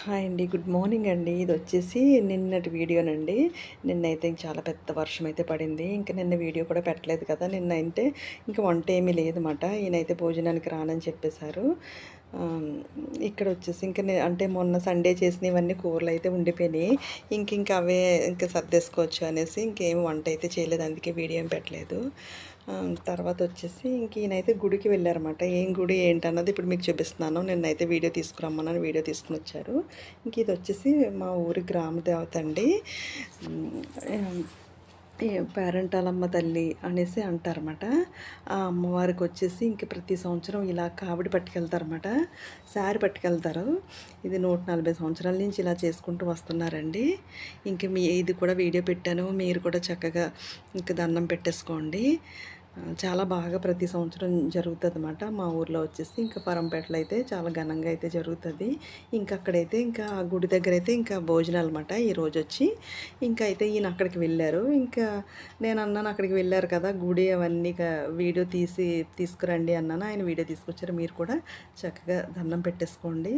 Hi అండి. Good morning అండి. ఇదొచ్చేసి నిన్నటి వీడియోనండి. నిన్నైతే చాలా పెద్ద వర్షం అయితే పడింది. ఇంక నిన్న వీడియో కూడా పెట్టలేదు కదా! నిన్నైతే ఇంక వంట ఏమీ లేదన్నమాట. ఈయనైతే భోజనానికి రానని చెప్పేశారు. ఆహ్, ఇక్కడొచ్చేసి ఇంక అంటే మొన్న సండే చేసినవన్నీ కూరలైతే ఉండిపోయినాయి. ఇంక అవే ఇంక సర్దేసుకోవచ్చు అనేసి ఇంకేం వంట అయితే చేయలేదు. అందుకే వీడియో ఏం పెట్టలేదు. తర్వాత వచ్చేసి ఇంక ఈయనైతే గుడికి వెళ్ళారన్నమాట. ఏం గుడి ఏంటన్నది ఇప్పుడు మీకు చూపిస్తున్నాను. నిన్నైతే వీడియో తీసుకురమ్మన్నాను. వీడియో తీసుకొనొచ్చారు. ఇంక ఇదొచ్చేసి మా ఊరి గ్రామ దేవత అండి. పేరంటాలమ్మ తల్లి అనేసి అంటారన్నమాట. ఆ అమ్మవారికి వచ్చేసి ఇంక ప్రతి సంవత్సరం ఇలా కావిడి పట్టుకెళ్తారన్నమాట. శారీ పట్టుకెళ్తారు. ఇది 140 సంవత్సరాల నుంచి ఇలా చేసుకుంటూ వస్తున్నారండి. ఇంక ఇది కూడా వీడియో పెట్టాను. మీరు కూడా చక్కగా ఇంక దండం పెట్టేసుకోండి. చాలా బాగా ప్రతి సంవత్సరం జరుగుతుందన్నమాట. మా ఊర్లో వచ్చేసి ఇంకా పరంపేటలో అయితే చాలా ఘనంగా అయితే జరుగుతుంది. ఇంకా అక్కడైతే ఇంకా ఆ గుడి దగ్గర అయితే ఇంకా భోజనాలు అనమాట ఈరోజు వచ్చి. ఇంకా అయితే ఈయన అక్కడికి వెళ్ళారు. ఇంకా నేను అన్నాను అక్కడికి వెళ్ళారు కదా గుడి అవన్నీ వీడియో తీసుకురండి అన్నాను. ఆయన వీడియో తీసుకొచ్చారు. మీరు కూడా చక్కగా దండం పెట్టేసుకోండి.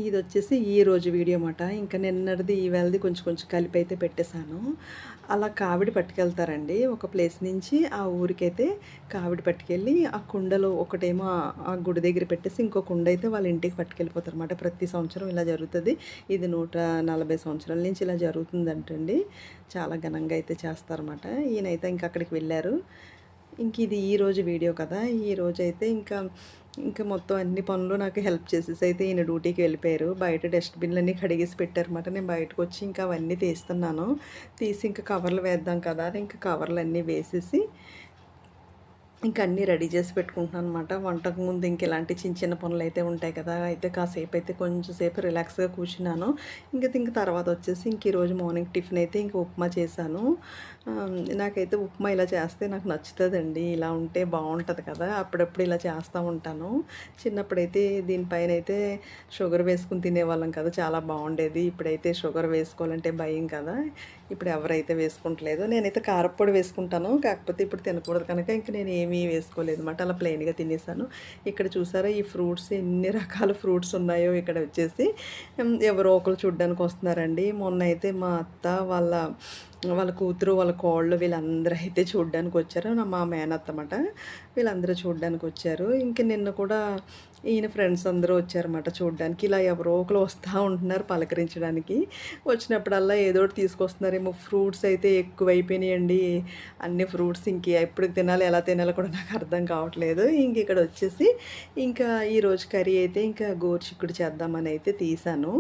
ఇదొచ్చేసి ఈరోజు వీడియో మాట. ఇంకా నిన్నటిది ఈవేళది కొంచెం కొంచెం కలిపి అయితే పెట్టేశాను. అలా కావిడి పట్టుకెళ్తారండి. ఒక ప్లేస్ నుంచి ఆ ఊరికైతే కావిడి పట్టుకెళ్ళి ఆ కుండలో ఒకటేమో ఆ గుడి దగ్గర పెట్టేసి ఇంకో కుండ అయితే వాళ్ళ ఇంటికి పట్టుకెళ్ళిపోతారన్నమాట. ప్రతి సంవత్సరం ఇలా జరుగుతుంది. ఇది 140 సంవత్సరాల నుంచి ఇలా జరుగుతుందంటండి. చాలా ఘనంగా అయితే చేస్తారన్నమాట. ఈయనైతే ఇంకా అక్కడికి వెళ్ళారు. ఇంక ఇది ఈరోజు వీడియో కదా! ఈరోజైతే ఇంకా మొత్తం అన్ని పనులు నాకు హెల్ప్ చేసేసి అయితే ఈయన డ్యూటీకి వెళ్ళిపోయారు. బయట డస్ట్‌బిన్‌లన్నీ కడిగేసి పెట్టారన్నమాట. నేను బయటకొచ్చి ఇంకా అవన్నీ తీస్తున్నాను. తీసి ఇంకా కవర్లు వేద్దాం కదా అని ఇంకా కవర్లన్నీ వేసేసి ఇంక అన్నీ రెడీ చేసి పెట్టుకుంటున్నాను అనమాట. వంటకు ముందు ఇంక ఇలాంటి చిన్న చిన్న పనులు అయితే ఉంటాయి కదా! అయితే కాసేపు అయితే కొంచెం సేపు రిలాక్స్‌గా కూర్చున్నాను. ఇంక తర్వాత వచ్చేసి ఈరోజు మార్నింగ్ టిఫిన్ అయితే ఇంక ఉప్మా చేశాను. నాకైతే ఉప్మా ఇలా చేస్తే నాకు నచ్చుతుందండి. ఇలా ఉంటే బాగుంటుంది కదా! అప్పుడప్పుడు ఇలా చేస్తూ ఉంటాను. చిన్నప్పుడైతే దీనిపైన అయితే షుగర్ వేసుకుని తినేవాళ్ళం కదా! చాలా బాగుండేది. ఇప్పుడైతే షుగర్ వేసుకోవాలంటే భయం కదా! ఇప్పుడు ఎవరైతే వేసుకుంటలేదు. నేనైతే కారప్పొడి వేసుకుంటాను. కాకపోతే ఇప్పుడు తినకూడదు కనుక ఇంక నేను ఏమీ వేసుకోలేదు అనమాట. అలా ప్లెయిన్‌గా తినేసాను. ఇక్కడ చూసారా ఈ ఫ్రూట్స్ ఎన్ని రకాల ఫ్రూట్స్ ఉన్నాయో ఇక్కడ వచ్చేసి ఎవరో ఒకరు చూడ్డానికి వస్తున్నారండి. మొన్న అయితే మా అత్త వాళ్ళ కూతురు, వాళ్ళ కోడలు వీళ్ళందరూ అయితే చూడ్డానికి వచ్చారు. మా మేనత్తమాట. వీళ్ళందరూ చూడ్డానికి వచ్చారు. ఇంక నిన్న కూడా ఈయన ఫ్రెండ్స్ అందరూ వచ్చారన్నమాట చూడ్డానికి. ఇలా ఎవరో ఒకరు వస్తూ ఉంటున్నారు పలకరించడానికి. వచ్చినప్పుడల్లా ఏదో ఒకటి తీసుకొస్తున్నారేమో. ఫ్రూట్స్ అయితే ఎక్కువైపోయినాయండి. అన్ని ఫ్రూట్స్ ఎప్పుడు తినాలి, ఎలా తినాలో కూడా నాకు అర్థం కావట్లేదు. ఇక్కడ వచ్చేసి ఇంకా ఈరోజు కర్రీ అయితే ఇంకా గోరుచిక్కుడు చేద్దామని అయితే తీసాను.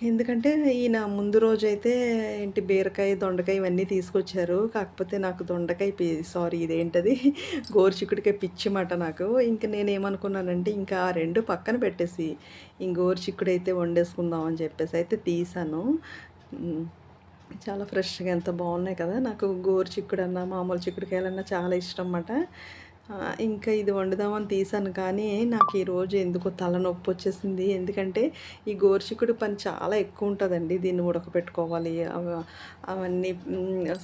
ఎందుకంటే ఈయన ముందు రోజైతే బీరకాయ, దొండకాయ ఇవన్నీ తీసుకొచ్చారు. కాకపోతే నాకు దొండకాయ ఇదేంటది గోరుచిక్కుడుకాయ పిచ్చిమాట నాకు. ఇంక నేనేమనుకున్నానంటే ఇంకా ఆ 2 పక్కన పెట్టేసి గోరుచిక్కుడైతే వండేసుకుందాం అని చెప్పేసి అయితే తీసాను. చాలా ఫ్రెష్‌గా ఎంత బాగున్నాయి కదా! నాకు గోరుచిక్కుడన్నా, మామూలు చిక్కుడుకాయలన్నా చాలా ఇష్టం అన్నమాట. ఇంకా ఇది వండుదామని తీసాను కానీ నాకు ఈరోజు ఎందుకో తలనొప్పి వచ్చేసింది. ఎందుకంటే ఈ గోరుచిక్కుడు పని చాలా ఎక్కువ ఉంటుందండి. దీన్ని ఉడకపెట్టుకోవాలి. అవన్నీ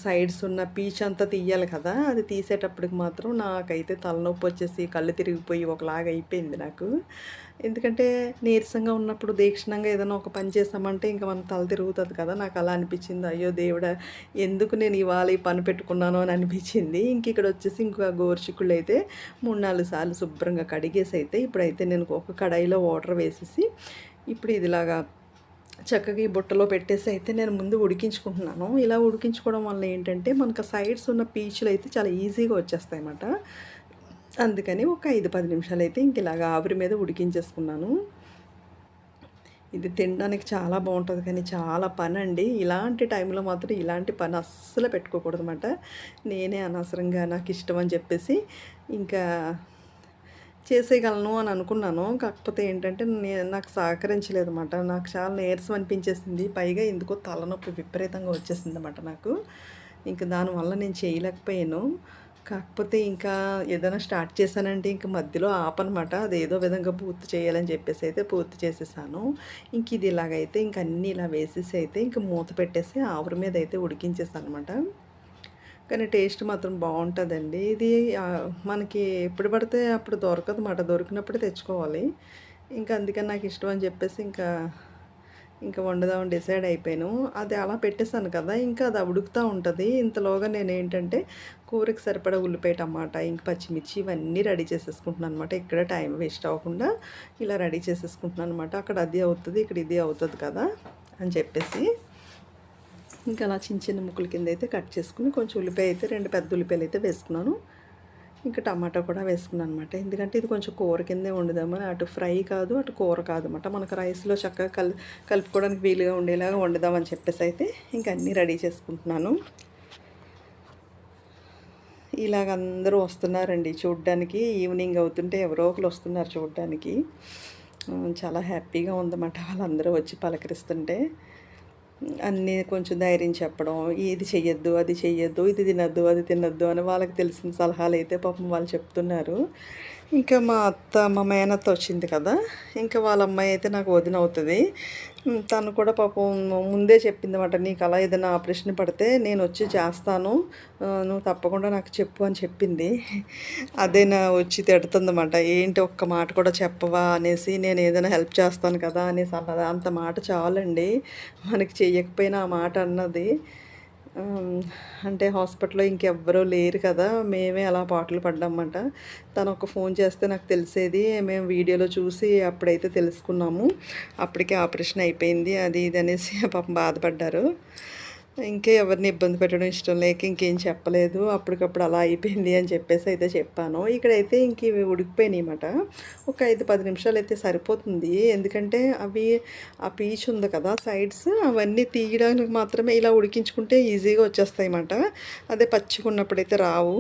సైడ్స్ ఉన్న పీచ్ అంతా తీయాలి కదా! అది తీసేటప్పటికి మాత్రం నాకైతే తలనొప్పి వచ్చేసి కళ్ళు తిరిగిపోయి ఒకలాగా అయిపోయింది నాకు. ఎందుకంటే నీరసంగా ఉన్నప్పుడు దీక్షణంగా ఏదైనా ఒక పని చేసామంటే ఇంక మన తల తిరుగుతుంది కదా! నాకు అలా అనిపించింది. అయ్యో దేవుడా! ఎందుకు నేను ఇవాళ ఈ పని పెట్టుకున్నాను అని అనిపించింది. ఇక్కడ వచ్చేసి ఇంకా గోరుచిక్కుళ్ళు అయితే 3, 4 సార్లు శుభ్రంగా కడిగేసి అయితే ఇప్పుడైతే నేను ఒక కడాయిలో వాటర్ వేసేసి ఇప్పుడు ఇదిలాగా చక్కగా ఈ బుట్టలో పెట్టేసి అయితే నేను ముందు ఉడికించుకుంటున్నాను. ఇలా ఉడికించుకోవడం వల్ల ఏంటంటే మనకు సైడ్స్ ఉన్న పీచులు అయితే చాలా ఈజీగా వచ్చేస్తాయి అన్నమాట. అందుకని ఒక 5, 10 నిమిషాలు అయితే ఇలాగ ఆవిరి మీద ఉడికించేసుకున్నాను. ఇది తినడానికి చాలా బాగుంటుంది, కానీ చాలా పనండి. ఇలాంటి టైంలో మాత్రం ఇలాంటి పని అస్సలు పెట్టుకోకూడదన్నమాట. నేనే అనవసరంగా నాకు ఇష్టం అని చెప్పేసి ఇంకా చేసేయగలను అని అనుకున్నాను. కాకపోతే ఏంటంటే నాకు సహకరించలేదన్నమాట. నాకు చాలా నీరసం అనిపించేసింది. పైగా ఎందుకో తలనొప్పి విపరీతంగా వచ్చేసిందన్నమాట నాకు. ఇంక దానివల్ల నేను చేయలేకపోయాను. కాకపోతే ఇంకా ఏదైనా స్టార్ట్ చేశానంటే ఇంక మధ్యలో ఆపనమాట. అదేదో విధంగా పూర్తి చేయాలని చెప్పేసి అయితే పూర్తి చేసేసాను. ఇంక ఇది ఇలాగైతే ఇంక అన్నీ ఇలా వేసేసి అయితే ఇంక మూత పెట్టేసి ఆవిరి మీద అయితే ఉడికించేసానమాట. కానీ టేస్ట్ మాత్రం బాగుంటుందండి. ఇది మనకి ఎప్పుడు పడితే అప్పుడు దొరకదన్నమాట. దొరికినప్పుడే తెచ్చుకోవాలి. ఇంకా అందుకని నాకు ఇష్టం అని చెప్పేసి ఇంకా వండుదామని డిసైడ్ అయిపోయాను. అది అలా పెట్టేసాను కదా, ఇంకా అది ఉడుకుతూ ఉంటుంది. ఇంతలోగా నేనేంటంటే కూరకి సరిపడా ఉల్లిపాయ, టమాటా, ఇంక పచ్చిమిర్చి ఇవన్నీ రెడీ చేసేసుకుంటున్నాను అనమాట. ఇక్కడ టైం వేస్ట్ అవ్వకుండా ఇలా రెడీ చేసేసుకుంటున్నాను అనమాట. అక్కడ అది అవుతుంది, ఇక్కడ ఇది అవుతుంది కదా అని చెప్పేసి ఇంకా అలా చిన్న చిన్న ముక్కల కింద అయితే కట్ చేసుకుని కొంచెం ఉల్లిపాయ అయితే 2 పెద్ద ఉల్లిపాయలు అయితే వేసుకున్నాను. ఇంకా టమాటా కూడా వేసుకున్నాను అనమాట. ఎందుకంటే ఇది కొంచెం కూర కిందే వండుదామని, అటు ఫ్రై కాదు అటు కూర కాదు అనమాట. మనకు రైస్లో చక్కగా కలుపుకోవడానికి వీలుగా ఉండేలాగా వండుదామని చెప్పేసి అయితే ఇంక అన్నీ రెడీ చేసుకుంటున్నాను. ఇలాగ అందరూ వస్తున్నారండి చూడ్డానికి. ఈవినింగ్ అవుతుంటే ఎవరో ఒకరు వస్తున్నారు చూడ్డానికి. చాలా హ్యాపీగా ఉందన్నమాట వాళ్ళందరూ వచ్చి పలకరిస్తుంటే. అన్నీ కొంచెం ధైర్యం చెప్పడం, ఇది చెయ్యొద్దు, అది చెయ్యొద్దు, ఇది తినొద్దు, అది తినొద్దు అని వాళ్ళకి తెలిసిన సలహాలైతే పాపం వాళ్ళు చెప్తున్నారు. ఇంకా మా మేనత్త వచ్చింది కదా, ఇంకా వాళ్ళ అమ్మాయి అయితే నాకు వదిన అవుతుంది. తను కూడా పాపం ముందే చెప్పిందన్నమాట, నీకు అలా ఏదైనా ఆపరేషన్ పడితే నేను వచ్చి చేస్తాను, నువ్వు తప్పకుండా నాకు చెప్పు అని చెప్పింది. అదే నా వచ్చి తిడుతుందన్నమాట, ఏంటి ఒక్క మాట కూడా చెప్పవా అనేసి, నేను ఏదైనా హెల్ప్ చేస్తాను కదా అనేసి అన్నది. అంత మాట చాలండి మనకి చెయ్యకపోయినా ఆ మాట అన్నది. అంటే హాస్పిటల్లో ఇంకెవ్వరూ లేరు కదా, మేమే అలా పాటలు పడ్డామన్నమాట. తను ఒక ఫోన్ చేస్తే నాకు తెలిసేది, మేము వీడియోలో చూసి అప్పుడైతే తెలుసుకున్నాము. అప్పటికే ఆపరేషన్ అయిపోయింది అది ఇది అనేసి పాపం బాధపడ్డారు. ఇంకే ఎవరిని ఇబ్బంది పెట్టడం ఇష్టం లేక ఇంకేం చెప్పలేదు. అప్పటికప్పుడు అలా అయిపోయింది అని చెప్పేసి అయితే చెప్పాను. ఇక్కడైతే ఇంక ఇవి ఉడికిపోయినాయి అన్నమాట. ఒక 5-10 నిమిషాలు అయితే సరిపోతుంది. ఎందుకంటే అవి ఆ పీచు ఉంది కదా సైడ్స్, అవన్నీ తీయడానికి మాత్రమే ఇలా ఉడికించుకుంటే ఈజీగా వచ్చేస్తాయి అన్నమాట. అదే పచ్చిగా ఉన్నప్పుడైతే రావు.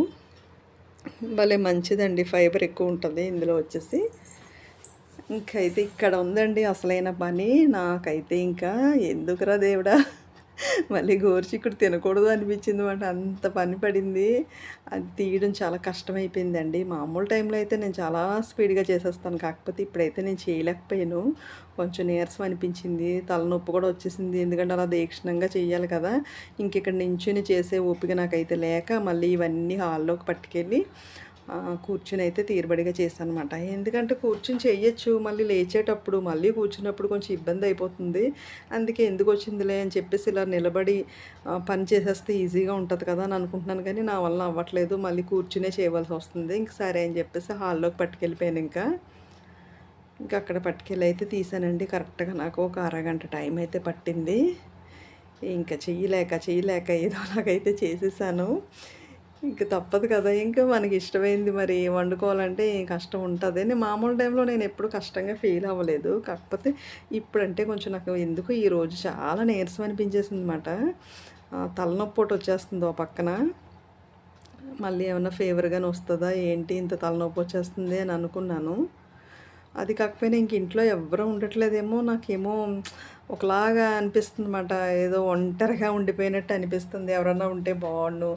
భలే మంచిదండి, ఫైబర్ ఎక్కువ ఉంటుంది ఇందులో వచ్చేసి. ఇంకైతే ఇక్కడ ఉందండి అసలైన పని. నాకైతే ఇంకా ఎందుకురా దేవుడా, మళ్ళీ గోరుచిక్కుడు తినకూడదు అనిపించింది అన్నమాట. అంత పని పడింది. అది తీయడం చాలా కష్టమైపోయిందండి. మామూలు టైంలో అయితే నేను చాలా స్పీడ్గా చేసేస్తాను. కాకపోతే ఇప్పుడైతే నేను చేయలేకపోయాను. కొంచెం నీరసం అనిపించింది, తలనొప్పి కూడా వచ్చేసింది. ఎందుకంటే అలా తీక్షణంగా చేయాలి కదా. ఇంక ఇక్కడ నించుని చేసే ఓపిక నాకైతే లేక మళ్ళీ ఇవన్నీ హాల్లోకి పట్టుకెళ్ళి కూర్చుని అయితే తీరుబడిగా చేశానమాట. ఎందుకంటే కూర్చుని చేయొచ్చు, మళ్ళీ లేచేటప్పుడు మళ్ళీ కూర్చున్నప్పుడు కొంచెం ఇబ్బంది అయిపోతుంది. అందుకే ఎందుకు వచ్చిందిలే అని చెప్పేసి ఇలా నిలబడి పని చేసేస్తే ఈజీగా ఉంటుంది కదా అని అనుకుంటున్నాను. కానీ నా వల్ల అవ్వట్లేదు, మళ్ళీ కూర్చునే చేయవలసి వస్తుంది. ఇంక సరే అని చెప్పేసి హాల్లోకి పట్టుకెళ్ళిపోయాను. ఇంకా అక్కడ పట్టుకెళ్ళి అయితే తీసానండి. కరెక్ట్గా నాకు ఒక అరగంట టైం అయితే పట్టింది. ఇంకా చెయ్యలేక ఏదో నాకైతే చేసేసాను. ఇంక తప్పదు కదా, ఇంకా మనకి ఇష్టమైంది మరి వండుకోవాలంటే కష్టం ఉంటుంది. నేను మామూలు టైంలో నేను ఎప్పుడు కష్టంగా ఫీల్ అవ్వలేదు. కాకపోతే ఇప్పుడంటే కొంచెం నాకు ఎందుకు ఈరోజు చాలా నీరసం అనిపించేసింది అన్నమాట. తలనొప్పి ఒకటి వచ్చేస్తుంది ఓ పక్కన. మళ్ళీ ఏమన్నా ఫీవర్గానే వస్తుందా ఏంటి, ఇంత తలనొప్పి వచ్చేస్తుంది అని అనుకున్నాను. అది కాకపోయినా ఇంక ఇంట్లో ఎవ్వరూ ఉండట్లేదేమో, నాకేమో ఒకలాగా అనిపిస్తుంది అన్నమాట. ఏదో ఒంటరిగా ఉండిపోయినట్టు అనిపిస్తుంది. ఎవరన్నా ఉంటే బాగుండు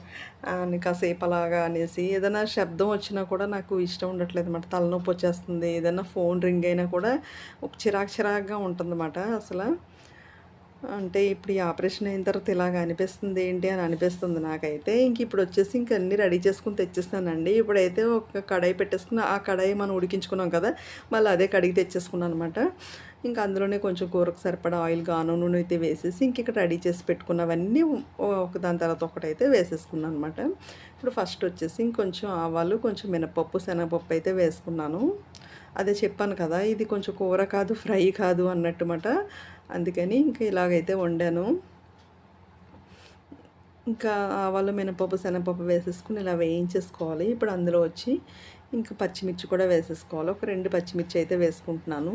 అని కాసేపు అలాగా అనేసి. ఏదైనా శబ్దం వచ్చినా కూడా నాకు ఇష్టం ఉండట్లేదు అన్నమాట. తలనొప్పి వచ్చేస్తుంది. ఏదైనా ఫోన్ రింగ్ అయినా కూడా ఒక చిరాకుగా ఉంటుందన్నమాట అసలు. అంటే ఇప్పుడు ఈ ఆపరేషన్ అయిన తర్వాత ఇలాగ అనిపిస్తుంది ఏంటి అని అనిపిస్తుంది నాకైతే. ఇప్పుడు వచ్చేసి ఇంక అన్నీ రెడీ చేసుకుని తెచ్చేస్తానండి. ఇప్పుడైతే ఒక కడాయి పెట్టేసుకుని, ఆ కడాయి మనం ఉడికించుకున్నాం కదా, మళ్ళీ అదే కడిగి తెచ్చేసుకున్నాను అనమాట. ఇంకా అందులోనే కొంచెం కూరకు సరిపడా ఆయిల్, గాను నూనె అయితే వేసేసి ఇక్కడ రెడీ చేసి పెట్టుకున్నవన్నీ ఒక దాని తర్వాత ఒకటైతే వేసేసుకున్నాను అనమాట. ఇప్పుడు ఫస్ట్ వచ్చేసి ఇంకొంచెం ఆవాలు, కొంచెం మినపప్పు, శనగపప్పు అయితే వేసుకున్నాను. అదే చెప్పాను కదా, ఇది కొంచెం కూర కాదు ఫ్రై కాదు అన్నట్టుమాట. అందుకని ఇంకా ఇలాగైతే వండాను. ఇంకా ఆవాలు, మినపప్పు, శనగపప్పు వేసేసుకుని ఇలా వేయించేసుకోవాలి. ఇప్పుడు అందులో వచ్చి ఇంకా పచ్చిమిర్చి కూడా వేసేసుకోవాలి. ఒక 2 పచ్చిమిర్చి అయితే వేసుకుంటున్నాను.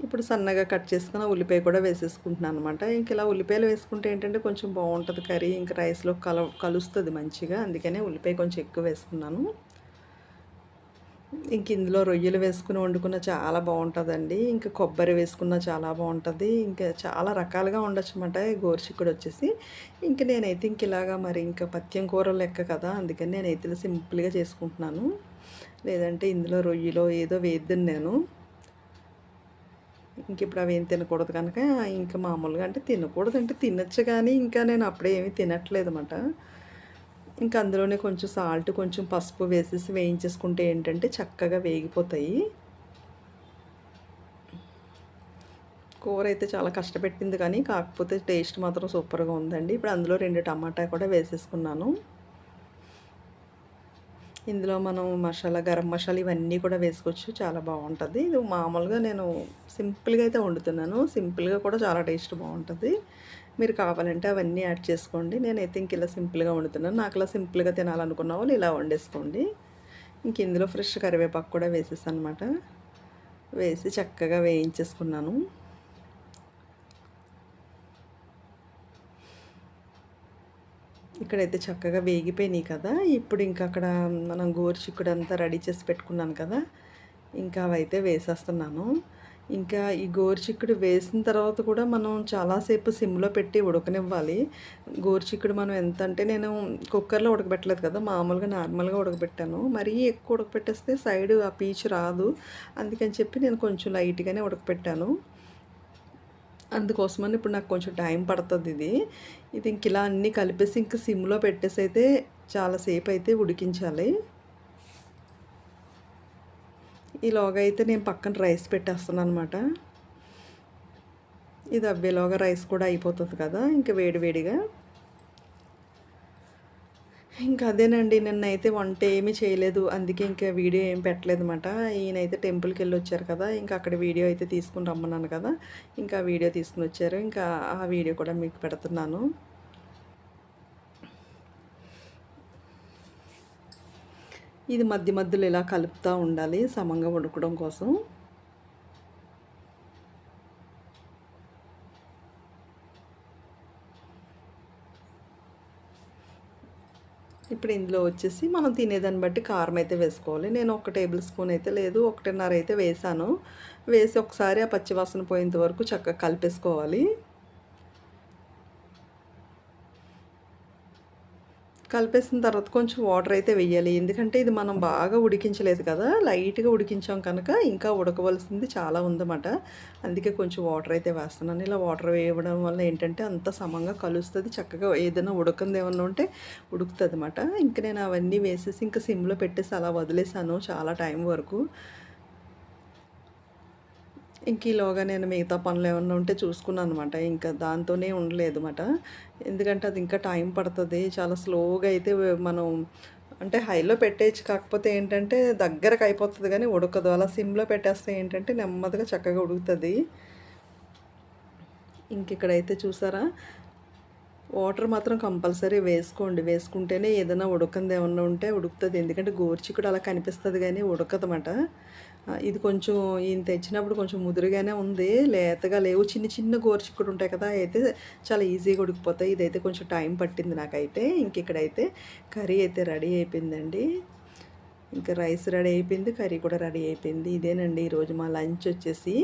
ఇప్పుడు సన్నగా కట్ చేసుకున్న ఉల్లిపాయ కూడా వేసేసుకుంటున్నాను అనమాట. ఇంక ఇలా ఉల్లిపాయలు వేసుకుంటే ఏంటంటే కొంచెం బాగుంటుంది కర్రీ. ఇంక రైస్‌లో కలుస్తుంది మంచిగా. అందుకనే ఉల్లిపాయ కొంచెం ఎక్కువ వేసుకున్నాను. ఇంక ఇందులో రొయ్యలు వేసుకుని వండుకున్న చాలా బాగుంటుందండి. ఇంకా కొబ్బరి వేసుకున్న చాలా బాగుంటుంది. ఇంకా చాలా రకాలుగా వండొచ్చన్నమాట ఈ గోరుచిక్కుడు వచ్చేసి. ఇంక నేనైతే ఇంక ఇలాగా మరి ఇంకా పత్యం కూర లెక్క కదా, అందుకని నేనైతే ఇలా సింపుల్గా చేసుకుంటున్నాను. లేదంటే ఇందులో రొయ్యలో ఏదో వేద్దును నేను. ఇంక ఇప్పుడు అవేం తినకూడదు కనుక ఇంకా మామూలుగా అంటే తినకూడదు అంటే తినొచ్చు, కానీ ఇంకా నేను అప్పుడే ఏమీ తినట్లేదు అన్నమాట. ఇంకా అందులోనే కొంచెం సాల్ట్, కొంచెం పసుపు వేసేసి వేయించేసుకుంటే ఏంటంటే చక్కగా వేగిపోతాయి. కూర అయితే చాలా కష్టపెట్టింది, కానీ కాకపోతే టేస్ట్ మాత్రం సూపర్గా ఉందండి. ఇప్పుడు అందులో 2 టమాటా కూడా వేసేసుకున్నాను. ఇందులో మనం మసాలా, గరం మసాలా ఇవన్నీ కూడా వేసుకోవచ్చు. చాలా బాగుంటుంది. ఇది మామూలుగా నేను సింపుల్గా అయితే వండుతున్నాను. సింపుల్గా కూడా చాలా టేస్ట్ బాగుంటుంది. మీరు కావాలంటే అవన్నీ యాడ్ చేసుకోండి. నేనైతే ఇంక ఇలా సింపుల్గా వండుతున్నాను. నాకు ఇలా సింపుల్గా తినాలనుకున్న వాళ్ళు ఇలా వండేసుకోండి. ఇంక ఇందులో ఫ్రెష్ కరివేపాకు కూడా వేసేసాను అనమాట. వేసి చక్కగా వేయించేసుకున్నాను. ఇక్కడైతే చక్కగా వేగిపోయినాయి కదా. ఇప్పుడు ఇంకా అక్కడ మనం గోరుచిక్కుడు అంతా రెడీ చేసి పెట్టుకున్నాను కదా, ఇంకా అవైతే వేసేస్తున్నాను. ఇంకా ఈ గోరుచిక్కుడు వేసిన తర్వాత కూడా మనం చాలాసేపు సిమ్లో పెట్టి ఉడకనివ్వాలి. గోరుచిక్కుడు మనం ఎంత అంటే నేను కుక్కర్లో ఉడకబెట్టలేదు కదా, మామూలుగా నార్మల్గా ఉడకబెట్టాను. మరీ ఎక్కువ ఉడకబెట్టేస్తే సైడ్ ఆ పీచు రాదు. అందుకని చెప్పి నేను కొంచెం లైట్గానే ఉడకబెట్టాను. అందుకోసమని ఇప్పుడు నాకు కొంచెం టైం పడుతుంది ఇది ఇంక ఇలా అన్నీ కలిపేసి ఇంక సిమ్లో పెట్టేసి అయితే చాలాసేపు అయితే ఉడికించాలి. ఈలోగా అయితే నేను పక్కన రైస్ పెట్టేస్తున్నాను అనమాట. ఇది అవ్వేలోగా రైస్ కూడా అయిపోతుంది కదా, ఇంకా వేడివేడిగా. ఇంకా అదేనండి, నిన్నైతే వంట ఏమీ చేయలేదు, అందుకే ఇంకా వీడియో ఏం పెట్టలేదన్నమాట. ఈయనైతే టెంపుల్కి వెళ్ళి వచ్చారు కదా, ఇంకా అక్కడ వీడియో అయితే తీసుకుని రమ్మన్నాను కదా, ఇంకా వీడియో తీసుకుని వచ్చారు. ఇంకా ఆ వీడియో కూడా మీకు పెడుతున్నాను. ఇది మధ్య మధ్యలో ఇలా కలుపుతూ ఉండాలి సమంగా ఉడకడం కోసం. ఇప్పుడు ఇందులో వచ్చేసి మనం తినేదాన్ని బట్టి కారం అయితే వేసుకోవాలి. నేను 1 టేబుల్ స్పూన్ అయితే లేదు, 1.5 అయితే వేసాను. వేసి ఒకసారి ఆ పచ్చివాసన పోయేంత వరకు చక్కగా కలిపేసుకోవాలి. కలిపేసిన తర్వాత కొంచెం వాటర్ అయితే వేయాలి. ఎందుకంటే ఇది మనం బాగా ఉడికించలేదు కదా, లైట్గా ఉడికించాం కనుక ఇంకా ఉడకవలసింది చాలా ఉందన్నమాట. అందుకే కొంచెం వాటర్ అయితే వేస్తున్నాను. ఇలా వాటర్ వేయడం వల్ల ఏంటంటే అంత సమంగా కలుస్తుంది, చక్కగా ఏదైనా ఉడకంది ఏమన్నా ఉంటే ఉడుకుతుంది అన్నమాట. ఇంక నేను అవన్నీ వేసేసి ఇంకా సిమ్లో పెట్టేసి అలా వదిలేసాను చాలా టైం వరకు. ఇంక ఈలోగా నేను మిగతా పనులు ఏమన్నా ఉంటే చూసుకున్నాను అనమాట. ఇంకా దాంతోనే ఉండలేదు మాట. ఎందుకంటే అది ఇంకా టైం పడుతుంది. చాలా స్లోగా అయితే మనం అంటే హైలో పెట్టేయచ్చు, కాకపోతే ఏంటంటే దగ్గరకు అయిపోతుంది కానీ ఉడకదు. అలా సిమ్లో పెట్టేస్తే ఏంటంటే నెమ్మదిగా చక్కగా ఉడుకుతుంది. ఇంక ఇక్కడైతే చూసారా, వాటర్ మాత్రం కంపల్సరీ వేసుకోండి. వేసుకుంటేనే ఏదైనా ఉడకంది ఏమన్నా ఉంటే ఉడుకుతుంది. ఎందుకంటే గోరుచిక్కుడు అలా కనిపిస్తుంది కానీ ఉడకదన్నమాట. ఇది కొంచెం ఈయన తెచ్చినప్పుడు కొంచెం ముదురుగానే ఉంది, లేతగా లేవు. చిన్న చిన్న గోరుచిక్కుడు ఉంటాయి కదా, అయితే చాలా ఈజీగా ఉడికిపోతాయి. ఇదైతే కొంచెం టైం పట్టింది నాకైతే. ఇంక ఇక్కడైతే కర్రీ అయితే రెడీ అయిపోయిందండి. ఇంకా రైస్ రెడీ అయిపోయింది, కర్రీ కూడా రెడీ అయిపోయింది. ఇదేనండి ఈరోజు మా లంచ్ వచ్చేసి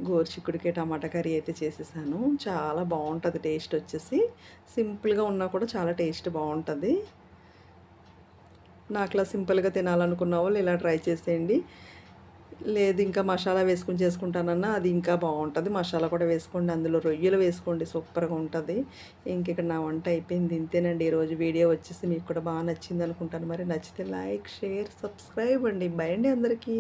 గోరుచిక్కుడికి టమాటా కర్రీ అయితే చేసేసాను. చాలా బాగుంటుంది టేస్ట్ వచ్చేసి. సింపుల్గా ఉన్నా కూడా చాలా టేస్ట్ బాగుంటుంది. నాకులా సింపుల్గా తినాలనుకున్న వాళ్ళు ఇలా ట్రై చేసేయండి. లేదు ఇంకా మసాలా వేసుకుని చేసుకుంటానన్నా అది ఇంకా బాగుంటుంది. మసాలా కూడా వేసుకోండి, అందులో రొయ్యలు వేసుకోండి, సూపర్గా ఉంటుంది. ఇంక ఇక్కడ నా వంట అయిపోయింది. ఇంతేనండి ఈరోజు వీడియో వచ్చేసి. మీకు కూడా బాగా నచ్చింది అనుకుంటాను. మరి నచ్చితే లైక్, షేర్, సబ్స్క్రైబ్ అండి. బై అండి అందరికీ.